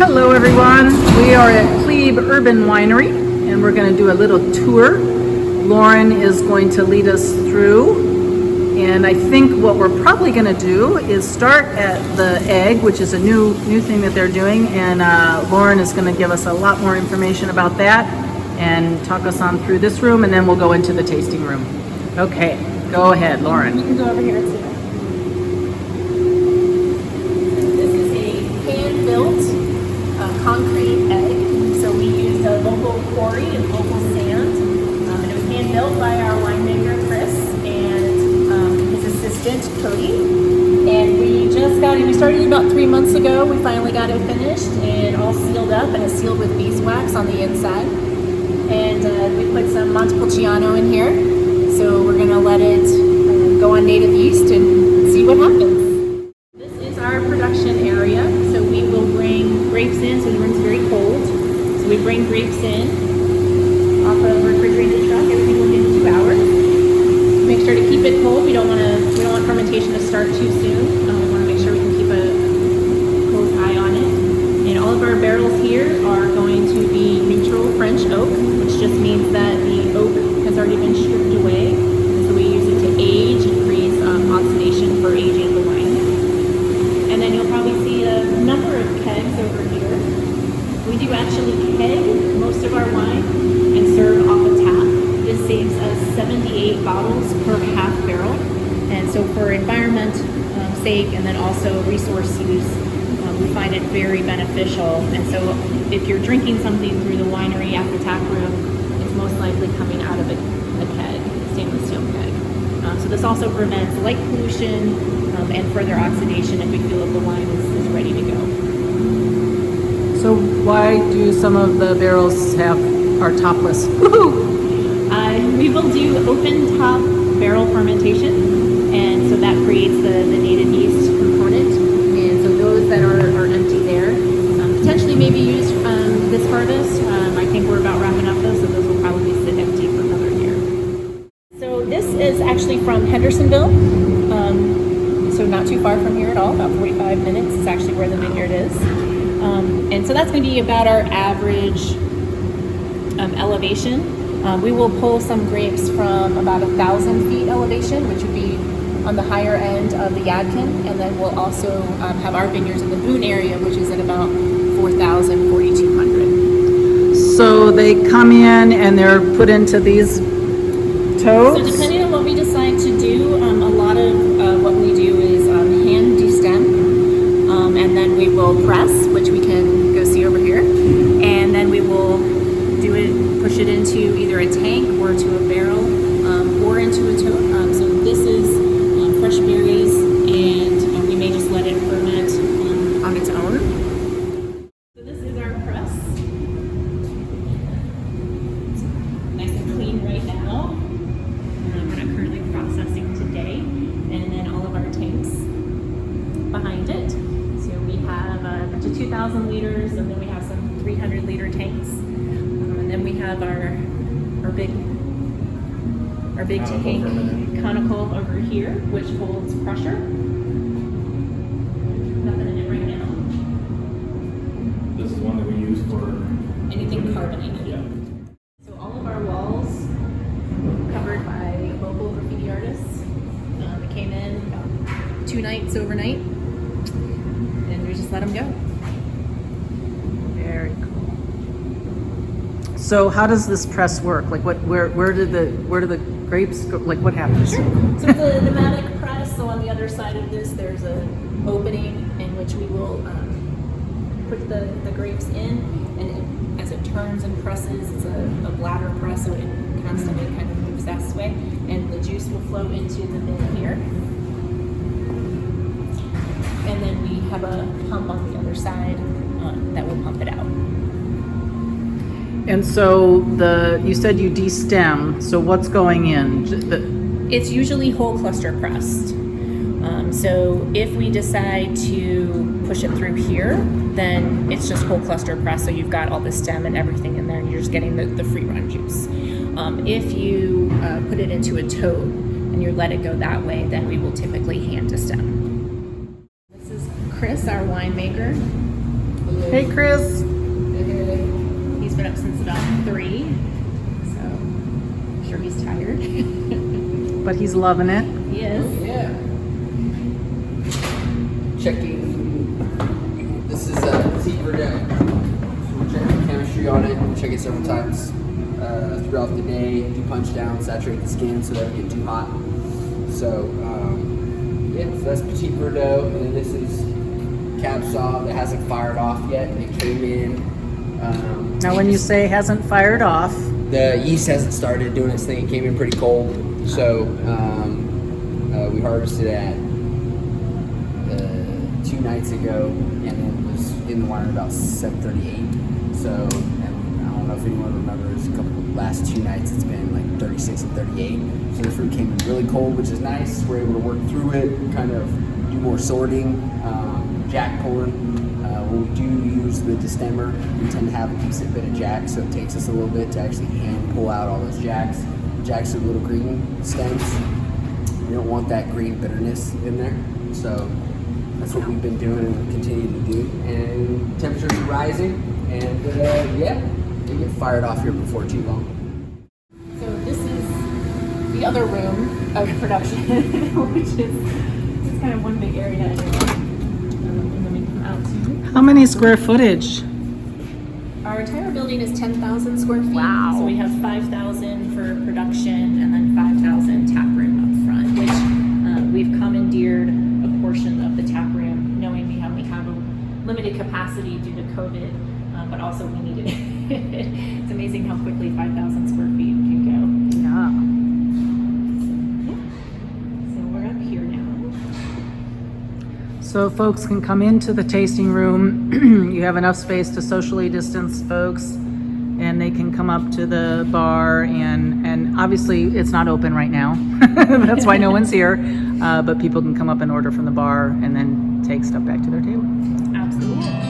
Hello everyone, we are at Plēb Urban Winery and we're going to do a little tour. Lauren is going to lead us through, and I think what we're probably going to do is start at the egg, which is a new thing that they're doing, and Lauren is going to give us a lot more information about that and talk us on through this room, and then we'll go into the tasting room. Okay, go ahead, Lauren. You can go over here too. This is a hand-built concrete egg. So we used a local quarry and local sand. And it was hand-built by our winemaker, Chris, and his assistant, Cody. And we started about 3 months ago. We finally got it finished and all sealed up, and it's sealed with beeswax on the inside. And we put some Montepulciano in here. So we're gonna let it go on native yeast and see what happens. This is our production area. So we will bring grapes in, so the room's very cold. So we bring grapes in off of a refrigerated truck. Everything will get 2 hours. Make sure to keep it cold. We don't want fermentation to start too soon. We want to make sure we can keep a close eye on it. And all of our barrels here are going to be neutral French oak, which just means that the oak has already been stripped away. So we use it to age and creates oxidation for aging the wine. And then you'll probably see a number of kegs over here. We do actually keg most of our wine and serve off a tap. This saves us 78 bottles per half barrel. And so for environment sake and then also resource use, we find it very beneficial. And so if you're drinking something through the winery at the tap room, it's most likely coming out of a keg, stainless steel keg. So this also prevents light pollution and further oxidation if we feel that the wine is ready to go. So why do some of the barrels are topless? We will do open top barrel fermentation, and so that creates the native yeast component. And so those that are empty there potentially maybe used this harvest. I think we're about wrapping up those, so those will probably sit empty for another year. So this is actually from Hendersonville, so not too far from here at all, about 45 minutes is actually where the vineyard is. And so that's going to be about our average elevation. We will pull some grapes from about 1,000 feet elevation, which would be on the higher end of the Yadkin, and then we'll also have our vineyards in the Boone area, which is at about 4,000, 4,200. So they come in and they're put into these totes? So depending on what we decide to do, a lot of what we do is hand destem, and then we will press, which we can go see over here, and then we will push it into either a tank or to a barrel or into a tote. So this is fresh berries, and we may just let it ferment on its own. So this is our press. It's nice and clean right now. We're not currently processing today. And then all of our tanks behind it. So we have a bunch of 2,000 liters, and then we have some 300 liter tanks. And then we have our big tank conical over here, which holds pressure. Nothing in it right now. This is one that we use for anything carbonated. Yeah. So all of our walls covered by local graffiti artists. They came in about 2 nights overnight, and we just let them go. Very cool. So how does this press work? Like where do the grapes go? Like what happens? Sure. So it's a pneumatic press. So on the other side of this, there's an opening in which we will put the grapes in, and as it turns and presses, it's a bladder press, so it constantly kind of moves that way, and the juice will flow into the bin here. And then we have a pump on the other side that will pump it out. And so you said you destem. So what's going in? It's usually whole cluster pressed. So if we decide to push it through here, then it's just whole cluster press. So you've got all the stem and everything in there, and you're just getting the free run juice. If you put it into a tote and you let it go that way, then we will typically hand destem. This is Chris, our winemaker. Hey, Chris. He's been up since about 3, so I'm sure he's tired. But he's loving it. He is. Oh, yeah. Checking. This is Petit Verdot. So we're checking the chemistry on it. We'll check it several times throughout the day. Do punch down, saturate the skin so that it doesn't get too hot. So yeah, so that's Petit Verdot, and then this is Cab Sauv that hasn't fired off yet. It came in. Now, when you say hasn't fired off, The yeast hasn't started doing its thing. It came in pretty cold, so we harvested at 2 nights ago, and then was in the winery about 7:38. So, and I don't know if anyone remembers, last 2 nights it's been like 36 and 38. So the fruit came in really cold, which is nice. We're able to work through it, kind of do more sorting, jack pulling. When we do use the destemmer, we tend to have a decent bit of jack, so it takes us a little bit to actually hand pull out all those jacks. Jacks are little green stems. We don't want that green bitterness in there, so that's what we've been doing and we'll continue to do. And temperatures are rising, and yeah, we get fired off here before too long. So this is the other room of production, which is it's kind of one big area anyway. And then we come out to how many square footage? our entire building is 10,000 square feet. Wow. So we have 5,000 for production and then 5,000 tap room up front, which we've commandeered a portion of the tap room, knowing we only have a limited capacity due to COVID, but also we needed it. It's amazing how quickly 5,000 square feet can go. Yeah. So we're up here now. So folks can come into the tasting room. You have enough space to socially distance folks, and they can come up to the bar, and obviously it's not open right now. That's why no one's here. But people can come up and order from the bar and then take stuff back to their table. Absolutely.